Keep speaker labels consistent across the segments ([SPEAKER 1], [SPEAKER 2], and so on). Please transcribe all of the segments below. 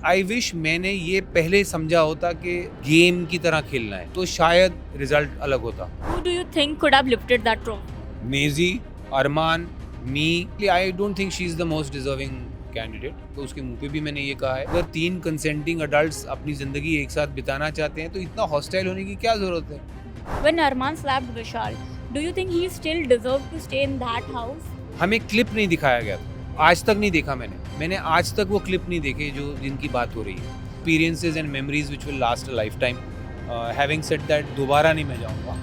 [SPEAKER 1] I wish मैंने ये पहले समझा होता कि गेम की तरह खेलना है तो शायद रिजल्ट अलग होता।
[SPEAKER 2] Who do you think could have lifted that trophy?
[SPEAKER 1] मेजी, Arman, me, I don't think she is the most deserving candidate. तो उसके मुंह पे भी मैंने ये कहा है, अगर 3 कंसेंटिंग अडल्ट्स अपनी जिंदगी एक साथ बिताना चाहते हैं तो इतना हॉस्टाइल होने की क्या जरूरत है।
[SPEAKER 2] When Arman slapped Vishal, do you think he still deserved to stay in that house?
[SPEAKER 1] हमें क्लिप नहीं दिखाया गया था, आज तक नहीं देखा मैंने आज तक वो क्लिप नहीं देखे जो जिनकी बात हो रही है। Experiences and memories which will last a life time. Having said that, दोबारा नहीं मैं जाऊंगा।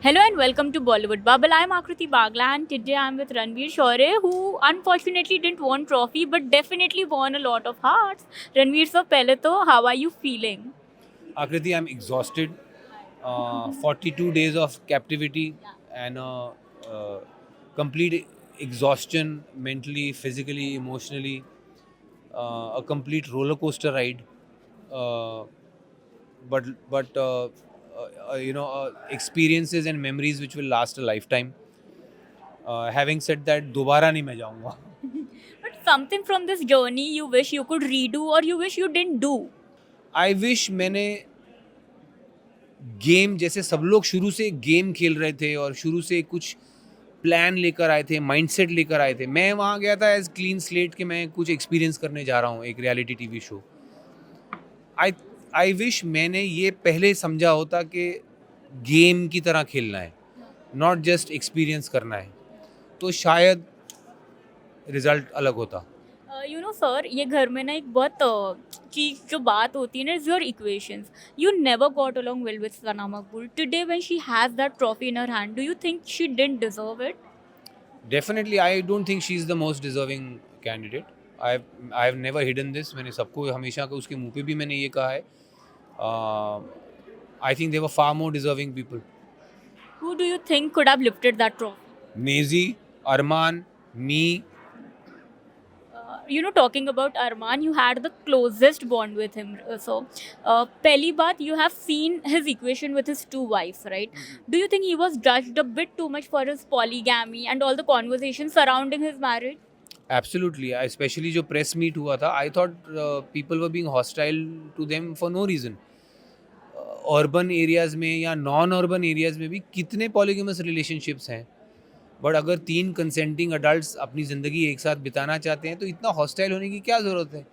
[SPEAKER 2] Hello and welcome to Bollywood Bubble. I'm Akriti Bagla and today I'm with Ranveer Shaure, who unfortunately didn't win trophy but definitely won a lot of hearts. Ranveer sir, pehle to how are you feeling?
[SPEAKER 1] Akriti, I'm exhausted. 42 days of captivity and complete exhaustion, mentally, physically, emotionally. A complete roller coaster ride. Uh, but experiences and memories which will last a lifetime. Having said that, दोबारा नहीं मैं जाऊँगा।
[SPEAKER 2] But something from this journey you wish you could redo or you wish you didn't do.
[SPEAKER 1] I wish मैंने game, जैसे सब लोग शुरू से गेम खेल रहे थे और शुरू से कुछ प्लान लेकर आए थे, माइंडसेट लेकर आए थे, मैं वहाँ गया था एज क्लीन स्लेट कि मैं कुछ एक्सपीरियंस करने जा रहा हूँ, एक reality TV show. I I wish मैंने ये पहले समझा होता कि गेम की तरह खेलना है, नॉट जस्ट एक्सपीरियंस करना है, तो शायद रिजल्ट अलग होता।
[SPEAKER 2] सर, ये घर में ना एक बहुत चीज जो बात होती है ना, is your equations. You never got along well with Sana Maqbool. Today when she has that trophy in her hand, do you think she didn't deserve it?
[SPEAKER 1] Definitely I don't think she is the most deserving candidate. I have never hidden this, मैंने सबको हमेशा को उसके मुंह पे भी मैंने ये कहा है। I think there are far more deserving people.
[SPEAKER 2] Who do you think could have lifted that trophy?
[SPEAKER 1] मेजी, Arman, me.
[SPEAKER 2] Talking about Arman, you had the closest bond with him. Pehli baat, you have seen his equation with his two wives, right? Do you think he was judged a bit too much for his polygamy and all the conversations surrounding his marriage?
[SPEAKER 1] Absolutely, specially जो press meet हुआ था, I thought people were being hostile to them for no reason. Urban areas में या non urban areas में भी कितने polygamous relationships हैं, but अगर 3 कंसेंटिंग अडल्ट्स अपनी ज़िंदगी एक साथ बिताना चाहते हैं तो इतना हॉस्टाइल होने की क्या ज़रूरत है।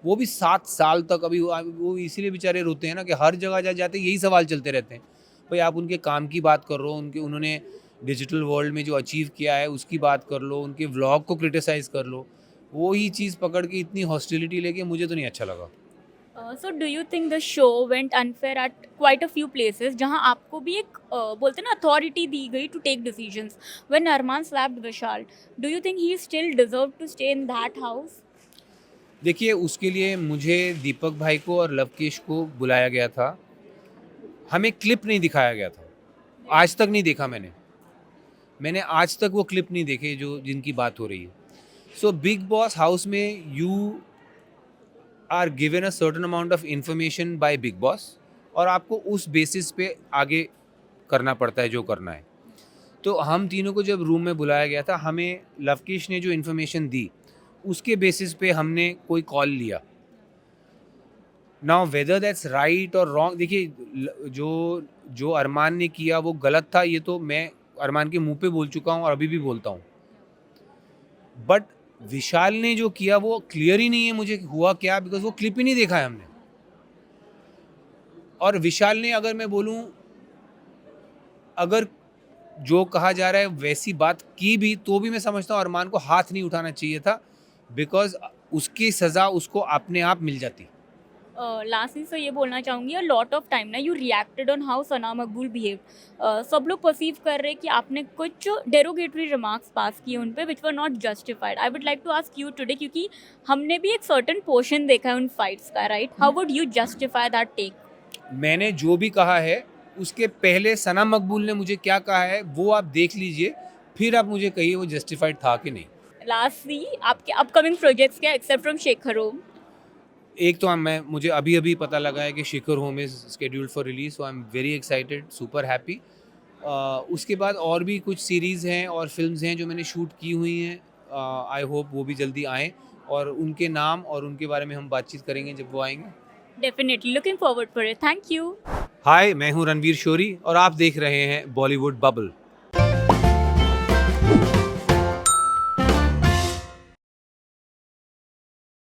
[SPEAKER 1] वो भी 7 साल तक। अभी वो इसीलिए बेचारे रोते हैं ना कि हर जगह जाते यही सवाल चलते रहते हैं। भाई, आप उनके काम की बात कर लो, उन्होंने डिजिटल वर्ल्ड में जो अचीव किया है उसकी बात कर लो, उनके व्लॉग को क्रिटिसाइज़ कर लो। वो ही चीज़ पकड़ के इतनी हॉस्टिलिटी लेके मुझे तो नहीं अच्छा लगा।
[SPEAKER 2] So do you think the show went unfair at quite a few places जहाँ आपको भी एक बोलते हैं ना अथॉरिटी दी गई to take decisions? When Arman slapped Vishal, do you think he still deserved to stay in that house?
[SPEAKER 1] देखिए, उसके लिए मुझे दीपक भाई को और लवकेश को बुलाया गया था, हमें क्लिप नहीं दिखाया गया था, आज तक नहीं देखा मैंने आज तक वो क्लिप नहीं देखे जो जिनकी बात हो रही है। सो बिग बॉस हाउस में you are given a certain amount of information by Bigg Boss, और आपको उस बेसिस पे आगे करना पड़ता है जो करना है। तो हम तीनों को जब रूम में बुलाया गया था, हमें लवकेश ने जो इन्फॉर्मेशन दी उसके बेसिस पे हमने कोई कॉल लिया। नाउ वेदर दैट्स राइट और रॉन्ग, देखिए जो अरमान ने किया वो गलत था, ये तो मैं अरमान के मुंह पे बोल चुका हूँ और अभी भी बोलता हूँ। बट विशाल ने जो किया वो क्लियर ही नहीं है मुझे हुआ क्या, बिकॉज वो क्लिप ही नहीं देखा है हमने। और विशाल ने, अगर मैं बोलूँ, अगर जो कहा जा रहा है वैसी बात की भी तो भी मैं समझता हूँ अरमान को हाथ नहीं उठाना चाहिए था, बिकॉज उसकी सज़ा उसको अपने आप मिल जाती।
[SPEAKER 2] लास्टली सर ये बोलना चाहूँगी, अ लॉट ऑफ टाइम ना you reacted on how Sana Maqbool behave. सब लोग परसीव कर रहे हैं कि आपने कुछ डेरोगेटरी रिमार्क्स पास किए उन पे which were not justified. I would like to ask you today, क्योंकि हमने भी एक सर्टन पोर्शन देखा है उन फाइट्स का, right? How would you justify that take?
[SPEAKER 1] मैंने जो भी कहा है उसके पहले सना मकबूल ने मुझे क्या कहा है वो आप देख लीजिए, फिर आप मुझे कहिए वो जस्टिफाइड था कि नहीं।
[SPEAKER 2] लास्टली आपके अपकमिंग प्रोजेक्ट्स क्या, एक्सेप्ट फ्रॉम शेखर होम?
[SPEAKER 1] एक तो मुझे अभी पता लगा है कि Shikhar home is scheduled for release, so I am very excited, super happy. उसके बाद और भी कुछ सीरीज़ हैं और फिल्म्स हैं जो मैंने शूट की हुई हैं, आई होप वो भी जल्दी आएँ। और उनके नाम और उनके बारे में हम बातचीत करेंगे जब वो आएंगे।
[SPEAKER 2] Definitely looking forward for it. Thank you.
[SPEAKER 1] Hi, मैं हूँ रणवीर शोरी और आप देख रहे हैं बॉलीवुड बबल।